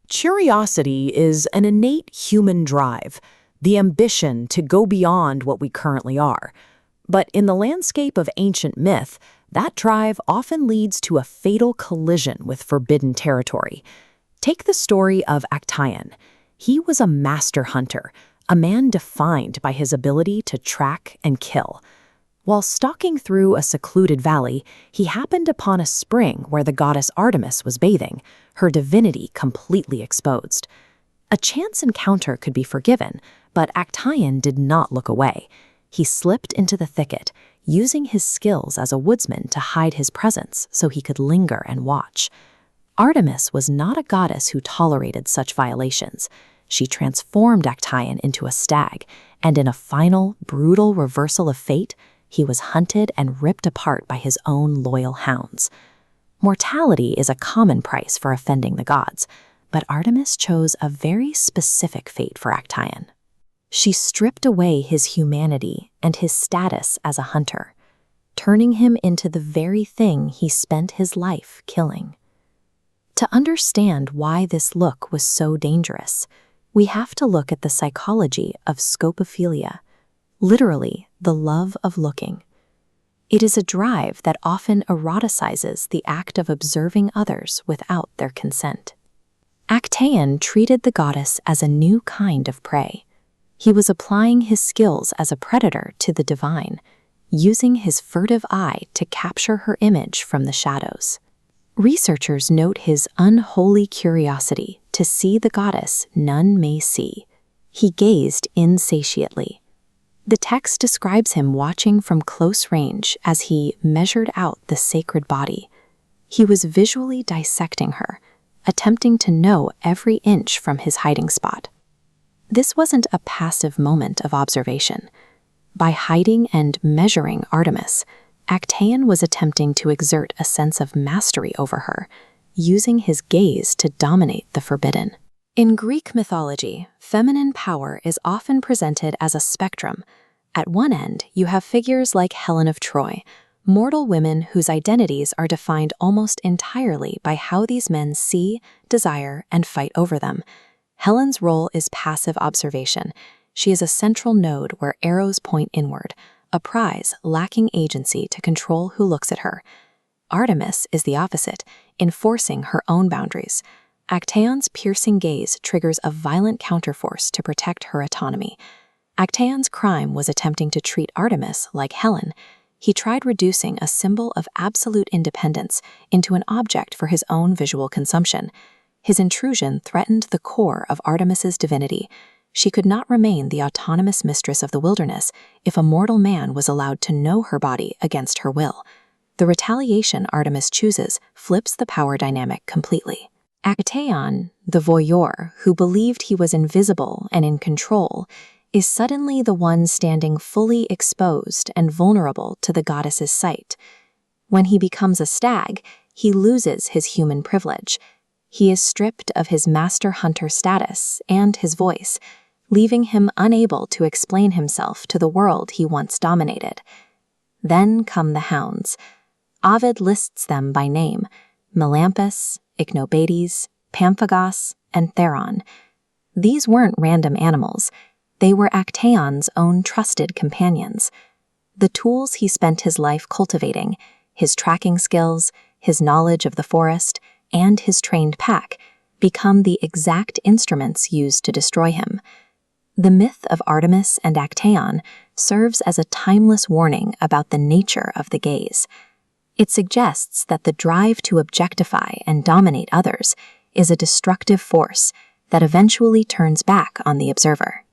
Curiosity is an innate human drive, the ambition to go beyond what we currently are. But in the landscape of ancient myth, that drive often leads to a fatal collision with forbidden territory. Take the story of Actaeon. He was a master hunter, a man defined by his ability to track and kill. While stalking through a secluded valley, he happened upon a spring where the goddess Artemis was bathing, her divinity completely exposed. A chance encounter could be forgiven, but Actaeon did not look away. He slipped into the thicket, using his skills as a woodsman to hide his presence so he could linger and watch. Artemis was not a goddess who tolerated such violations. She transformed Actaeon into a stag, and in a final, brutal reversal of fate, he was hunted and ripped apart by his own loyal hounds. Mortality is a common price for offending the gods, but Artemis chose a very specific fate for Actaeon. She stripped away his humanity and his status as a hunter, turning him into the very thing he spent his life killing. To understand why this look was so dangerous, we have to look at the psychology of scopophilia, literally the love of looking. It is a drive that often eroticizes the act of observing others without their consent. Actaeon treated the goddess as a new kind of prey. He was applying his skills as a predator to the divine, using his furtive eye to capture her image from the shadows. Researchers note his unholy curiosity to see the goddess none may see. He gazed insatiately. The text describes him watching from close range as he measured out the sacred body. He was visually dissecting her, attempting to know every inch from his hiding spot. This wasn't a passive moment of observation. By hiding and measuring Artemis, Actaeon was attempting to exert a sense of mastery over her, using his gaze to dominate the forbidden. In Greek mythology, feminine power is often presented as a spectrum. At one end, you have figures like Helen of Troy, mortal women whose identities are defined almost entirely by how these men see, desire, and fight over them. Helen's role is passive observation. She is a central node where arrows point inward, a prize lacking agency to control who looks at her. Artemis is the opposite, enforcing her own boundaries. Actaeon's piercing gaze triggers a violent counterforce to protect her autonomy. Actaeon's crime was attempting to treat Artemis like Helen. He tried reducing a symbol of absolute independence into an object for his own visual consumption. His intrusion threatened the core of Artemis's divinity. She could not remain the autonomous mistress of the wilderness if a mortal man was allowed to know her body against her will. The retaliation Artemis chooses flips the power dynamic completely. Actaeon, the voyeur who believed he was invisible and in control, is suddenly the one standing fully exposed and vulnerable to the goddess's sight. When he becomes a stag, he loses his human privilege. He is stripped of his master hunter status and his voice, leaving him unable to explain himself to the world he once dominated. Then come the hounds. Ovid lists them by name: Melampus, Ichnobades, Pamphagos, and Theron. These weren't random animals. They were Actaeon's own trusted companions. The tools he spent his life cultivating, his tracking skills, his knowledge of the forest, and his trained pack, become the exact instruments used to destroy him. The myth of Artemis and Actaeon serves as a timeless warning about the nature of the gaze. It suggests that the drive to objectify and dominate others is a destructive force that eventually turns back on the observer.